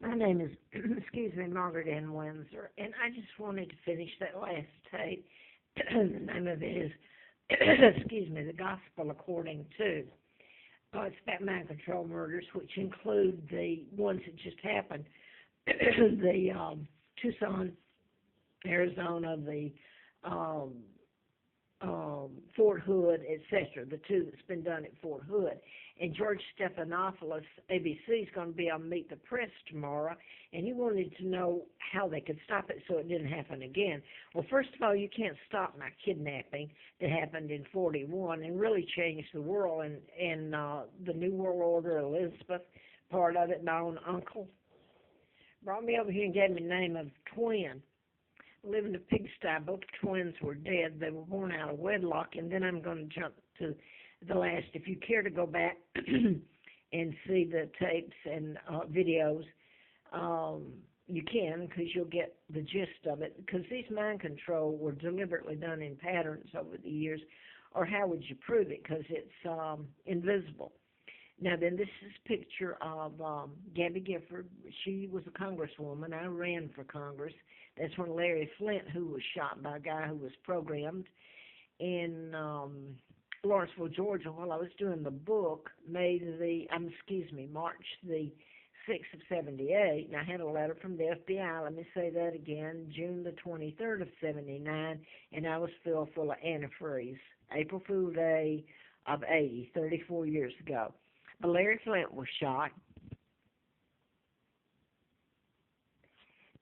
My name is, excuse me, Margaret Ann Windsor, and I just wanted to finish that last tape. The name of it is, excuse me, The Gospel According to. It's about mind control murders, which include the ones that just happened, the Tucson, Arizona, the um, Fort Hood, etc. The two that's been done at Fort Hood. And George Stephanopoulos, ABC, is going to be on Meet the Press tomorrow, and he wanted to know how they could stop it so it didn't happen again. Well, first of all, you can't stop my kidnapping that happened in 41 and really changed the world. And the New World Order, Elizabeth, part of it, my own uncle, brought me over here and gave me the name of Twin. Lived in a pigsty. Both twins were dead. They were born out of wedlock. And then I'm going to jump to the last. If you care to go back and see the tapes and videos, you can, because you'll get the gist of it. Because these mind control were deliberately done in patterns over the years. Or how would you prove it? Because it's invisible. Now then, this is a picture of Gabby Gifford. She was a congresswoman. I ran for Congress. That's when Larry Flint, who was shot by a guy who was programmed in Lawrenceville, Georgia, while I was doing the book, March the 6th of 78, and I had a letter from the FBI, let me say that again, June the 23rd of 79, and I was filled full of antifreeze. April Fool Day of 80, 34 years ago. But Larry Flint was shot,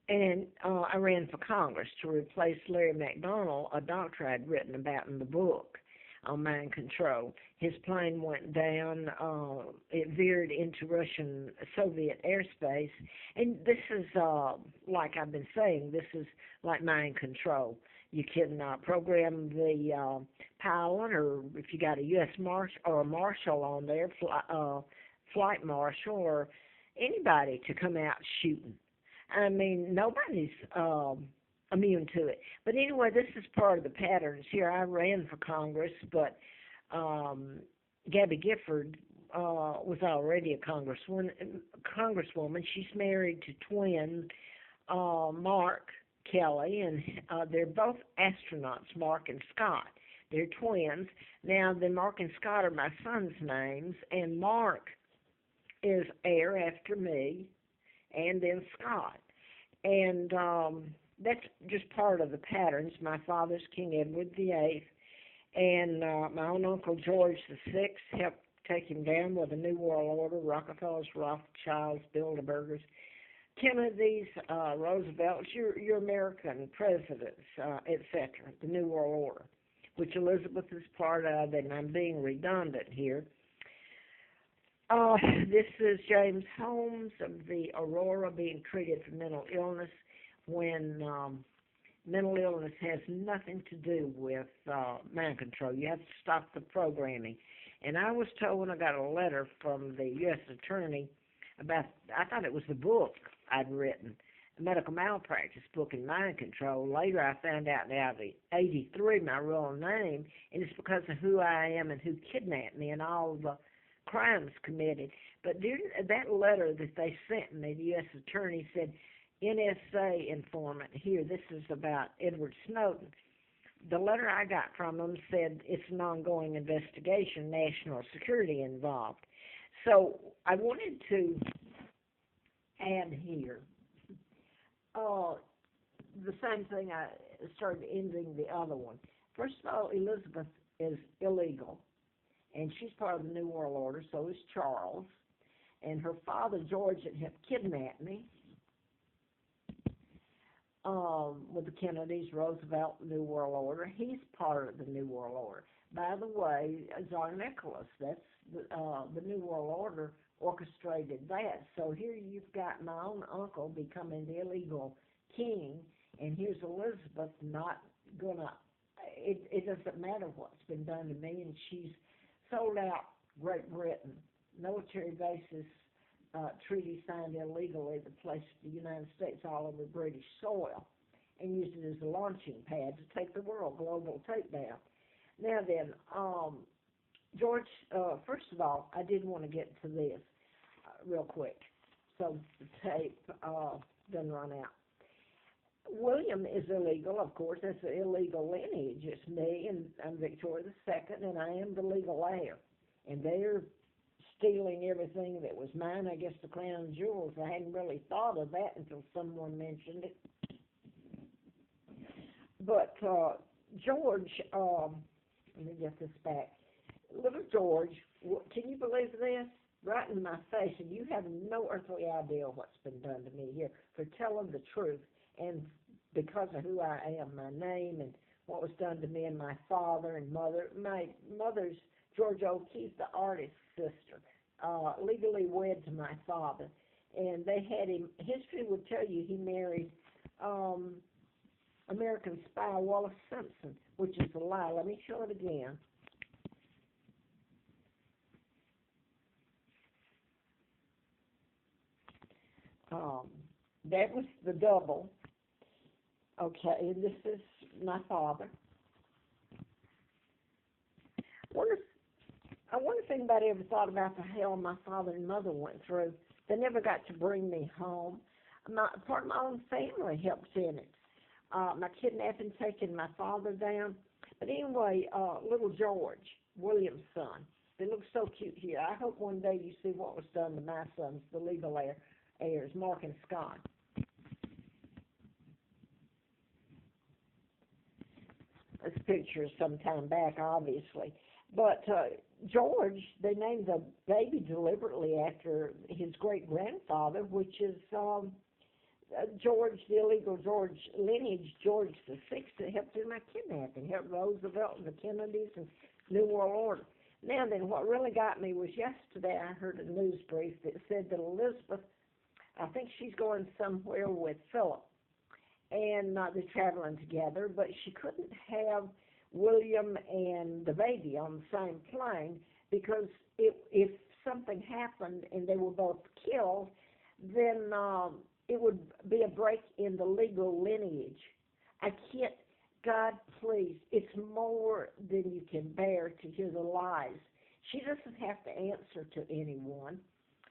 and I ran for Congress to replace Larry McDonald, a doctor I'd written about in the book on mind control. His plane went down, it veered into Russian Soviet airspace, and this is, like I've been saying, this is like mind control. You can program the pilot, or if you got a U.S. Marshal or a Marshal on there, flight marshal, or anybody to come out shooting. I mean, nobody's immune to it. But anyway, this is part of the patterns here. I ran for Congress, but Gabby Gifford was already a congresswoman. She's married to twin Mark Kelly, and they're both astronauts, Mark and Scott. They're twins. Now, then Mark and Scott are my son's names, and Mark is heir after me, and then Scott. And that's just part of the patterns. My father's King Edward VIII, and my own Uncle George VI helped take him down with the New World Order, Rockefellers, Rothschilds, Bilderbergers, Kennedys, Roosevelt's, your American presidents, etc., the New World Order, which Elizabeth is part of, and I'm being redundant here. This is James Holmes of the Aurora being treated for mental illness when mental illness has nothing to do with mind control. You have to stop the programming. And I was told when I got a letter from the U.S. Attorney about, I thought it was the book I'd written, a medical malpractice book in mind control. Later I found out now the 83, my real name, and it's because of who I am and who kidnapped me and all the crimes committed. But during that letter that they sent me, the U.S. Attorney said, NSA informant here, this is about Edward Snowden. The letter I got from them said it's an ongoing investigation, national security involved. So I wanted to add here the same thing I started ending the other one. First of all, Elizabeth is illegal, and she's part of the New World Order, so is Charles. And her father, George, that had kidnapped me, with the Kennedys, Roosevelt, New World Order. He's part of the New World Order. By the way, Tsar Nicholas, that's the New World Order, orchestrated that. So here you've got my own uncle becoming the illegal king, and here's Elizabeth not gonna, it doesn't matter what's been done to me, and she's sold out Great Britain, military bases, treaty signed illegally that placed the United States all over British soil, and used it as a launching pad to take the world global takedown. Now then, George, first of all, I did want to get to this real quick. so the tape doesn't run out. William is illegal, of course. That's an illegal lineage. It's me, and I'm Victoria II, and I am the legal heir. And they're stealing everything that was mine. I guess the crown jewels. I hadn't really thought of that until someone mentioned it. But George, let me get this back. Little George, can you believe this? Right in my face, and you have no earthly idea what's been done to me here for telling the truth, and because of who I am, my name, and what was done to me and my father and mother. My mother's George O'Keefe, the artist's sister, legally wed to my father, and they had him. History would tell you he married American spy Wallace Simpson, which is a lie. Let me show it again. That was the double. Okay, and this is my father. I wonder if anybody ever thought about the hell my father and mother went through. They never got to bring me home. Part of my own family helped in it. My kidnapping, taking my father down. But anyway, little George, William's son, they look so cute here. I hope one day you see what was done to my sons, the legal heirs, Mark and Scott. This picture is some time back, obviously. But George, they named the baby deliberately after his great-grandfather, which is George, the illegal George lineage, George the Sixth, that helped in my kidnapping, helped Roosevelt and the Kennedys and New World Order. Now then, what really got me was yesterday I heard a news brief that said that Elizabeth, I think she's going somewhere with Philip, and they're traveling together, but she couldn't have William and the baby on the same plane because if something happened and they were both killed, then it would be a break in the legal lineage. I can't, God, please, it's more than you can bear to hear the lies. She doesn't have to answer to anyone.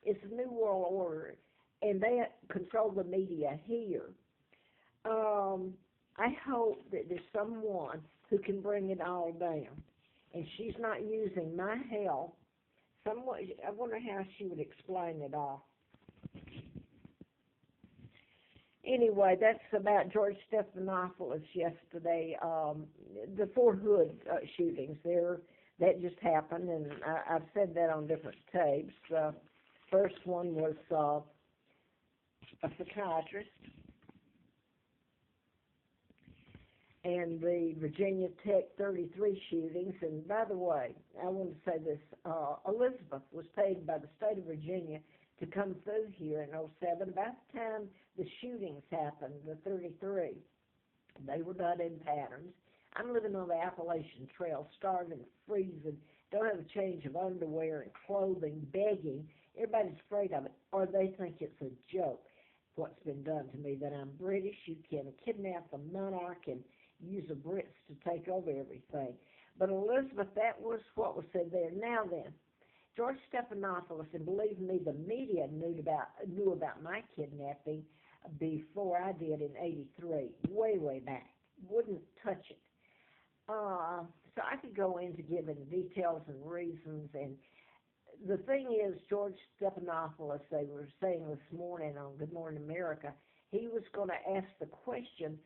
It's a New World Order, and they control the media here. I hope that there's someone who can bring it all down. And she's not using my help. I wonder how she would explain it all. Anyway, that's about George Stephanopoulos yesterday. The Fort Hood shootings that just happened, and I've said that on different tapes. The first one was a psychiatrist, and the Virginia Tech 33 shootings. And by the way, I want to say this, Elizabeth was paid by the state of Virginia to come through here in '07. About the time the shootings happened, the 33, they were done in Patterns. I'm living on the Appalachian Trail, starving, freezing, don't have a change of underwear and clothing, begging. Everybody's afraid of it, or they think it's a joke, what's been done to me, that I'm British. You can kidnap a monarch and use the Brits to take over everything. But Elizabeth, that was what was said there. Now then, George Stephanopoulos, and believe me, the media knew about my kidnapping before I did in '83, way back. Wouldn't touch it. So I could go into giving details and reasons. And the thing is, George Stephanopoulos, they were saying this morning on Good Morning America, he was going to ask the question,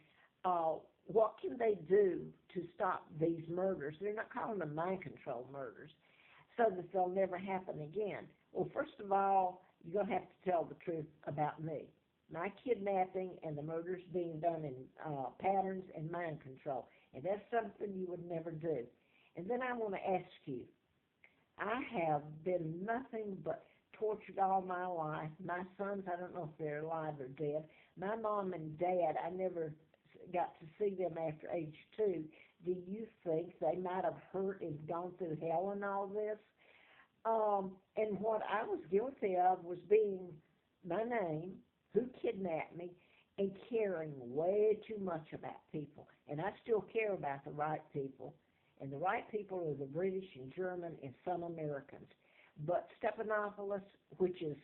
what can they do to stop these murders? They're not calling them mind control murders, so that they'll never happen again. Well, first of all, you're going to have to tell the truth about me. My kidnapping and the murders being done in Patterns and mind control. And that's something you would never do. And then I want to ask you, I have been nothing but tortured all my life. My sons, I don't know if they're alive or dead. My mom and dad, I never got to see them after age 2. Do you think they might have hurt and gone through hell and all this? And what I was guilty of was being my name, who kidnapped me, and caring way too much about people. And I still care about the right people. And the right people are the British and German and some Americans. But Stephanopoulos, which is